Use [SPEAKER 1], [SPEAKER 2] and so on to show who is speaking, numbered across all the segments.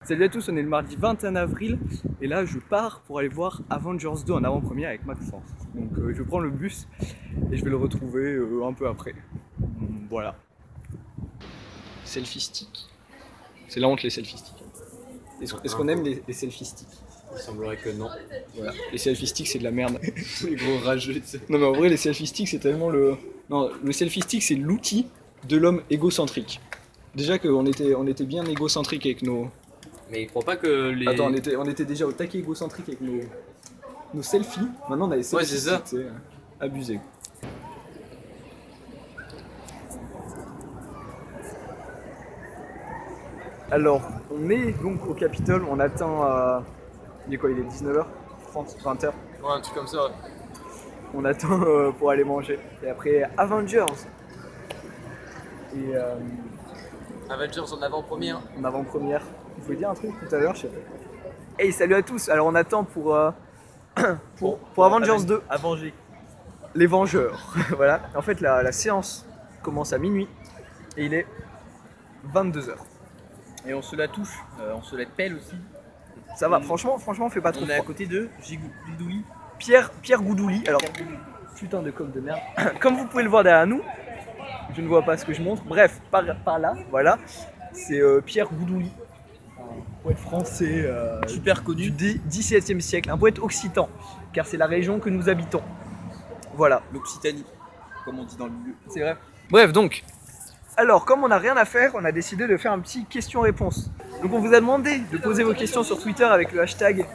[SPEAKER 1] Salut à tous, on est le mardi 21 avril et là je pars pour aller voir Avengers 2 en avant-première avec Maxence. Donc je prends le bus et je vais le retrouver un peu après. Voilà. Selfie stick. C'est la honte les selfie sticks. Est-ce qu'on aime les selfie sticks?
[SPEAKER 2] Il semblerait que non.
[SPEAKER 1] Voilà. Les selfie sticks c'est de la merde.
[SPEAKER 2] Les gros rageux, tu sais.
[SPEAKER 1] Non mais en vrai les selfie sticks c'est tellement le... Non, le selfie stick c'est l'outil de l'homme égocentrique. Déjà qu'on était bien égocentrique avec nos...
[SPEAKER 2] Mais il croit pas que les...
[SPEAKER 1] Attends, on était déjà au taquet égocentrique avec nos selfies. Maintenant on a les selfies.
[SPEAKER 2] Ouais, c'est ça.
[SPEAKER 1] C'est abusé. Alors, on est donc au Capitole, on attend... il est quoi, il est 19h30, 20h.
[SPEAKER 2] Ouais, un truc comme ça.
[SPEAKER 1] On attend pour aller manger. Et après, Avengers. Et
[SPEAKER 2] Avengers en avant-première.
[SPEAKER 1] en avant-première. Vous voulez dire un truc tout à l'heure, je sais pas. Hey, salut à tous. Alors on attend pour Avengers 2.
[SPEAKER 2] Avenger.
[SPEAKER 1] Les Vengeurs. Voilà. En fait, la séance commence à minuit et il est 22h.
[SPEAKER 2] Et on se la touche, on se la pèle aussi.
[SPEAKER 1] Ça va, franchement, on fait pas trop
[SPEAKER 2] On est à
[SPEAKER 1] froid.
[SPEAKER 2] côté de Gigouli.
[SPEAKER 1] Pierre Goudouli. Alors, putain de com de merde. Comme vous pouvez le voir derrière nous, je ne vois pas ce que je montre. Bref, par là, voilà. C'est Pierre Goudouli. Un poète français
[SPEAKER 2] Super connu.
[SPEAKER 1] du XVIIe siècle, un poète occitan, car c'est la région que nous habitons. Voilà.
[SPEAKER 2] L'Occitanie, comme on dit dans le milieu.
[SPEAKER 1] C'est vrai. Bref, donc, alors, comme on n'a rien à faire, on a décidé de faire un petit question-réponse. Donc, on vous a demandé de poser vos questions sur Twitter avec le hashtag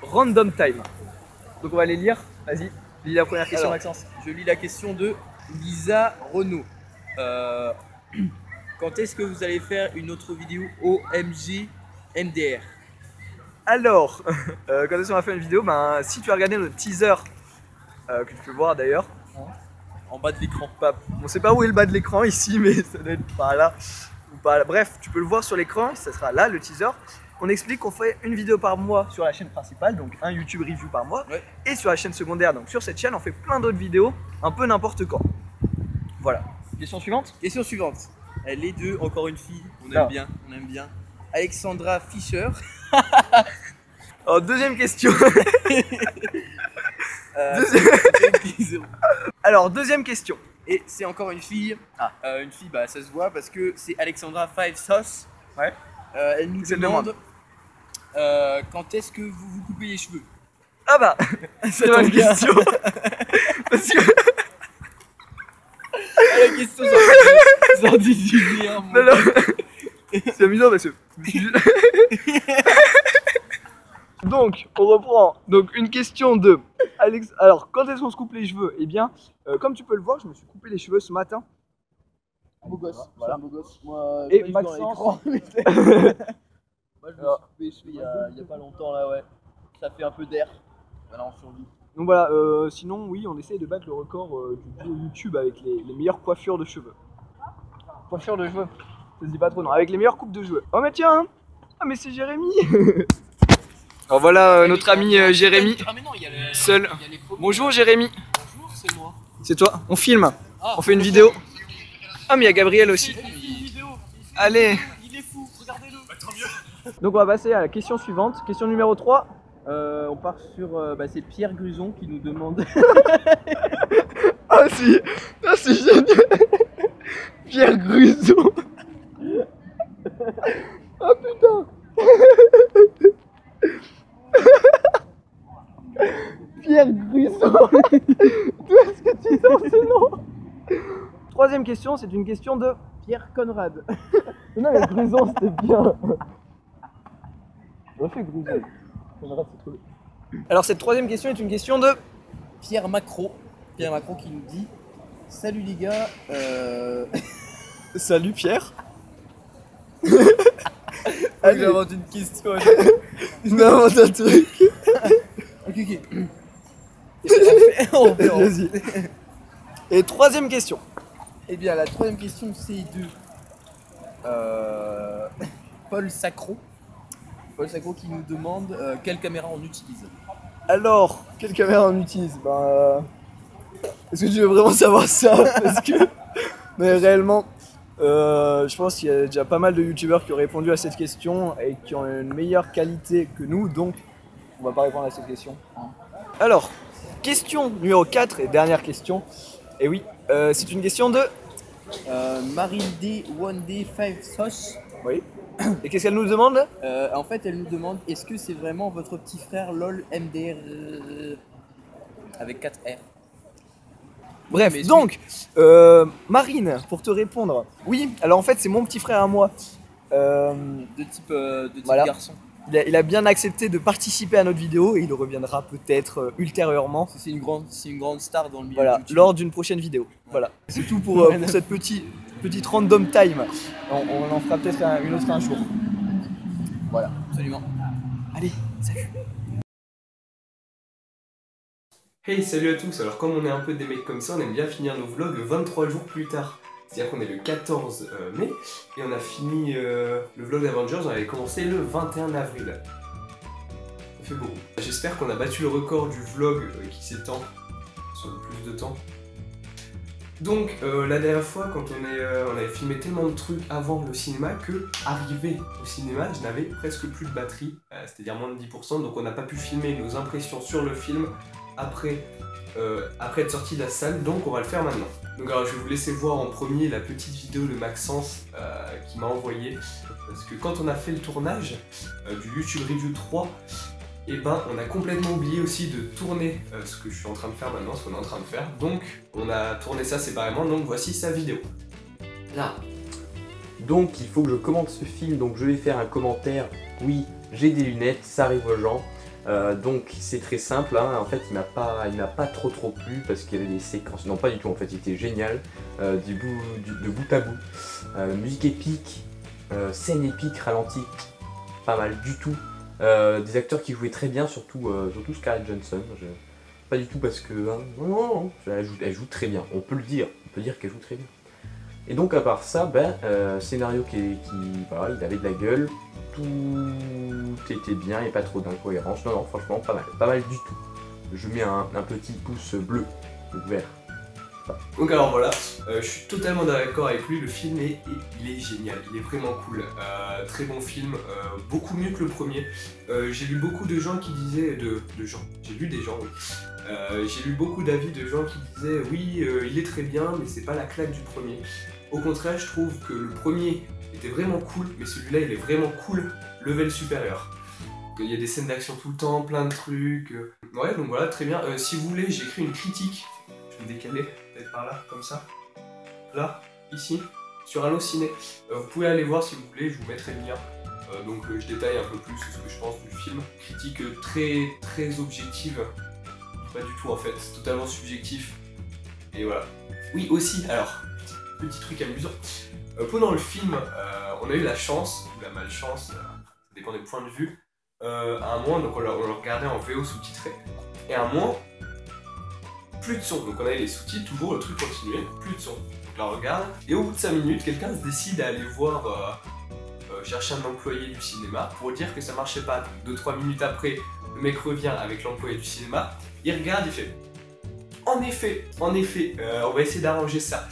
[SPEAKER 1] RandomTime. Donc, on va les lire. Vas-y, lis la première question,
[SPEAKER 2] Alors,
[SPEAKER 1] Maxence.
[SPEAKER 2] Je lis la question de Lisa Renaud. Quand est-ce que vous allez faire une autre vidéo OMG MDR?
[SPEAKER 1] Alors, quand est-ce qu'on va faire une vidéo, ben, si tu as regardé notre teaser, que tu peux voir d'ailleurs,
[SPEAKER 2] En bas de l'écran.
[SPEAKER 1] on sait pas où est le bas de l'écran ici, mais ça doit être par là ou par là. Bref, tu peux le voir sur l'écran, ça sera là le teaser. On explique qu'on fait une vidéo par mois sur la chaîne principale, donc un YouTube review par mois,
[SPEAKER 2] Ouais.
[SPEAKER 1] et sur la chaîne secondaire, donc sur cette chaîne, on fait plein d'autres vidéos, un peu n'importe quand. Voilà. Question suivante.
[SPEAKER 2] Question suivante. Elle est de, encore une fille, on
[SPEAKER 1] Ah.
[SPEAKER 2] aime bien. Alexandra Fischer.
[SPEAKER 1] Alors, deuxième question.
[SPEAKER 2] Deuxième-
[SPEAKER 1] Alors, deuxième question.
[SPEAKER 2] Et c'est encore une fille.
[SPEAKER 1] Ah.
[SPEAKER 2] Une fille, bah ça se voit parce que c'est Alexandra Five Sauce.
[SPEAKER 1] Ouais.
[SPEAKER 2] Elle nous
[SPEAKER 1] C'est
[SPEAKER 2] demande quand est-ce que vous vous coupez les cheveux.
[SPEAKER 1] Ah bah, c'est
[SPEAKER 2] tombe
[SPEAKER 1] une
[SPEAKER 2] bien.
[SPEAKER 1] question. Parce que...
[SPEAKER 2] La question sans 18 ans.
[SPEAKER 1] Non, non. C'est amusant parce que... Donc, on reprend. Donc, une question de Alex. Alors, quand est-ce qu'on se coupe les cheveux? Eh bien, comme tu peux le voir, je me suis coupé les cheveux ce matin.
[SPEAKER 2] Beau gosse,
[SPEAKER 1] Voilà.
[SPEAKER 2] c'est un beau gosse. Moi,
[SPEAKER 1] Et
[SPEAKER 2] pas vu
[SPEAKER 1] Maxence.
[SPEAKER 2] dans l'écran, mais moi, je me suis coupé les cheveux il y a pas longtemps là, ouais. Ça fait un peu d'air. Voilà, on survit.
[SPEAKER 1] Donc voilà, sinon, oui, on essaye de battre le record du duo YouTube avec les meilleures coiffures de cheveux. Coiffure de cheveux? Ça se dit pas trop, non. Avec les meilleures coupes de cheveux. Oh, mais tiens! Ah, mais c'est Jérémy! Alors voilà notre ami Jérémy,
[SPEAKER 2] Ah, mais non, il y a le...
[SPEAKER 1] seul.
[SPEAKER 2] il y a les photos.
[SPEAKER 1] Bonjour Jérémy!
[SPEAKER 2] Bonjour, c'est moi.
[SPEAKER 1] C'est toi? On filme,
[SPEAKER 2] Ah,
[SPEAKER 1] on fait une vidéo. Ah, mais il y a Gabriel aussi.
[SPEAKER 2] Il fait une vidéo.
[SPEAKER 1] Allez!
[SPEAKER 2] Il est fou, regardez-le. Bah, tant mieux.
[SPEAKER 1] Donc on va passer à la question suivante, question numéro 3.
[SPEAKER 2] On part sur. C'est Pierre Gruson qui nous demande.
[SPEAKER 1] Ah si! Ah c'est génial! Pierre Gruson! Oh putain! Pierre Gruson! D'où est-ce que tu sors ce nom? Troisième question, c'est une question de
[SPEAKER 2] Pierre Conrad.
[SPEAKER 1] Non mais Gruson c'était bien! On a fait Gruson. Conrad c'est trop bien. Alors cette troisième question est une question de...
[SPEAKER 2] Pierre Macro. Pierre Macro qui nous dit salut les gars.
[SPEAKER 1] Salut Pierre!
[SPEAKER 2] Allez, j'invente une question.
[SPEAKER 1] Non, un truc!
[SPEAKER 2] Ok. On fait.
[SPEAKER 1] Vas-y. Et troisième question.
[SPEAKER 2] Eh bien, la troisième question, c'est de Paul Sacro. Paul Sacro qui nous demande quelle caméra on utilise.
[SPEAKER 1] Alors, quelle caméra on utilise? Est-ce que tu veux vraiment savoir ça? Parce que, mais réellement, Je pense qu'il y a déjà pas mal de youtubeurs qui ont répondu à cette question et qui ont une meilleure qualité que nous, donc on va pas répondre à cette question. Alors, question numéro 4 et dernière question. Et oui, c'est une question de...
[SPEAKER 2] Marine D, One D, 5 Sauce.
[SPEAKER 1] Oui. Et qu'est-ce qu'elle nous demande?
[SPEAKER 2] En fait, elle nous demande est-ce que c'est vraiment votre petit frère LOL MDR avec 4 R?
[SPEAKER 1] Bref,
[SPEAKER 2] Mais
[SPEAKER 1] donc, Marine, pour te répondre, oui, alors en fait c'est mon petit frère à moi.
[SPEAKER 2] de type
[SPEAKER 1] voilà.
[SPEAKER 2] Garçon.
[SPEAKER 1] Il a bien accepté de participer à notre vidéo et il reviendra peut-être ultérieurement.
[SPEAKER 2] C'est une grande star dans le milieu.
[SPEAKER 1] Voilà,
[SPEAKER 2] YouTube.
[SPEAKER 1] lors d'une prochaine vidéo. Voilà, c'est tout pour cette petite random time. On en fera peut-être une autre un jour. Voilà.
[SPEAKER 2] Absolument.
[SPEAKER 1] Allez, salut.
[SPEAKER 3] Hey, salut à tous. Alors comme on est un peu des mecs comme ça, on aime bien finir nos vlogs 23 jours plus tard. C'est-à-dire qu'on est le 14 mai et on a fini le vlog d'Avengers, on avait commencé le 21 avril. Ça fait beaucoup. J'espère qu'on a battu le record du vlog qui s'étend sur le plus de temps. Donc la dernière fois, quand on avait filmé tellement de trucs avant le cinéma que, arrivé au cinéma, je n'avais presque plus de batterie, c'est-à-dire moins de 10%, donc on n'a pas pu filmer nos impressions sur le film après être sorti de la salle, donc on va le faire maintenant. Donc alors je vais vous laisser voir en premier la petite vidéo de Maxence qui m'a envoyé, parce que quand on a fait le tournage du YouTube Review 3, et ben on a complètement oublié aussi de tourner ce que je suis en train de faire maintenant, ce qu'on est en train de faire, donc on a tourné ça séparément, donc voici sa vidéo.
[SPEAKER 4] Là. Donc il faut que je commente ce film, donc je vais faire un commentaire. Oui, j'ai des lunettes, ça arrive aux gens. Donc c'est très simple, hein. En fait il m'a pas trop plu parce qu'il y avait des séquences, non pas du tout en fait, il était génial, de bout à bout, musique épique, scène épique ralentie, pas mal du tout, des acteurs qui jouaient très bien, surtout Scarlett Johansson, pas du tout parce que, hein, non, elle joue très bien, on peut dire qu'elle joue très bien. Et donc à part ça, scénario qui voilà, il avait de la gueule, tout était bien et pas trop d'incohérence. Non, franchement, pas mal du tout. Je mets un petit pouce bleu, vert. Voilà.
[SPEAKER 3] Donc alors voilà, je suis totalement d'accord avec lui, le film il est génial, il est vraiment cool. Très bon film, beaucoup mieux que le premier. J'ai lu beaucoup de gens qui disaient, j'ai lu des gens, oui. J'ai lu beaucoup d'avis de gens qui disaient oui, il est très bien, mais c'est pas la claque du premier. Au contraire, je trouve que le premier était vraiment cool, mais celui-là il est vraiment cool, level supérieur. Il y a des scènes d'action tout le temps, plein de trucs. Ouais, donc voilà, très bien. Si vous voulez, j'ai écrit une critique. Je vais me décaler, peut-être par là, comme ça. Là, ici, sur Allociné. Vous pouvez aller voir si vous voulez, je vous mettrai le lien. Donc je détaille un peu plus ce que je pense du film. Critique très objective. Pas du tout en fait, c'est totalement subjectif. Et voilà. Oui, aussi, alors, petit truc amusant. Pendant le film, on a eu la chance, ou la malchance, ça dépend des points de vue, à un moment, donc on le regardait en VO sous-titré, et à un moment, plus de son. Donc on avait les sous-titres, toujours le truc continuait, plus de son. Donc là on regarde, et au bout de 5 minutes, quelqu'un se décide à aller voir, chercher un employé du cinéma pour dire que ça marchait pas. Donc 2-3 minutes après, le mec revient avec l'employé du cinéma, il regarde, il fait en effet, on va essayer d'arranger ça.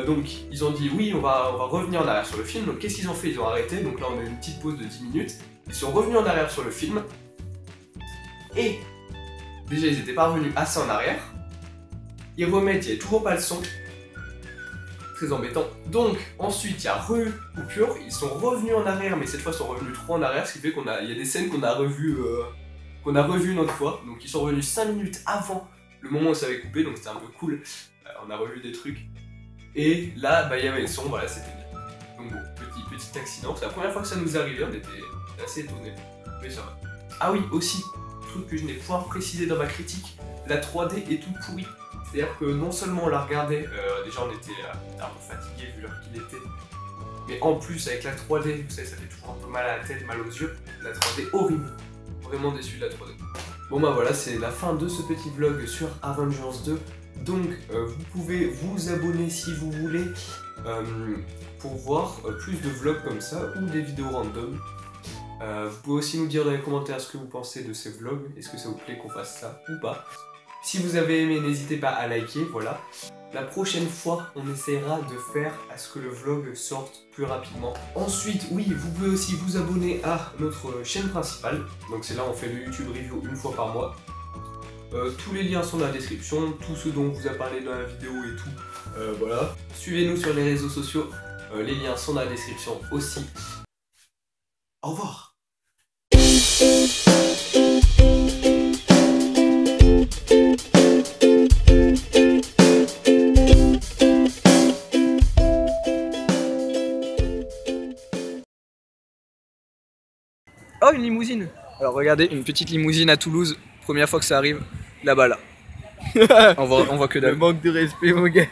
[SPEAKER 3] Donc ils ont dit oui, on va revenir en arrière sur le film. Donc qu'est-ce qu'ils ont fait? Ils ont arrêté, donc là on a eu une petite pause de 10 minutes. Ils sont revenus en arrière sur le film. Et déjà ils étaient pas revenus assez en arrière. Ils remettent, il n'y a toujours pas le son. Très embêtant. Donc ensuite il y a coupure, ils sont revenus en arrière, mais cette fois ils sont revenus trop en arrière, ce qui fait qu'il y a des scènes qu'on a revues une autre fois. Donc ils sont revenus 5 minutes avant le moment où ça avait coupé, donc c'était un peu cool. On a revu des trucs. Et là, il y avait le son, voilà, c'était bien. Donc bon, petit accident. C'est la première fois que ça nous est arrivé, on était assez étonnés. Mais ça va. Ah oui, aussi, truc que je n'ai point précisé dans ma critique, la 3D est toute pourrie. C'est-à-dire que non seulement on la regardait, déjà on était un peu fatigué vu l'heure qu'il était, mais en plus avec la 3D, vous savez, ça fait toujours un peu mal à la tête, mal aux yeux, la 3D horrible. Vraiment déçu de la 3D. Bon voilà, c'est la fin de ce petit vlog sur Avengers 2. Donc vous pouvez vous abonner si vous voulez pour voir plus de vlogs comme ça ou des vidéos random. Vous pouvez aussi nous dire dans les commentaires ce que vous pensez de ces vlogs, est-ce que ça vous plaît qu'on fasse ça ou pas. Si vous avez aimé, n'hésitez pas à liker, voilà. La prochaine fois, on essaiera de faire à ce que le vlog sorte plus rapidement. Ensuite, oui, vous pouvez aussi vous abonner à notre chaîne principale. Donc c'est là on fait le YouTube Review une fois par mois. Tous les liens sont dans la description, tout ce dont on vous a parlé dans la vidéo et tout, voilà. Suivez-nous sur les réseaux sociaux, les liens sont dans la description aussi. Au revoir.
[SPEAKER 1] Oh, une limousine. Alors regardez, une petite limousine à Toulouse, première fois que ça arrive, là-bas là. On voit que dalle.
[SPEAKER 2] Le manque de respect mon gars.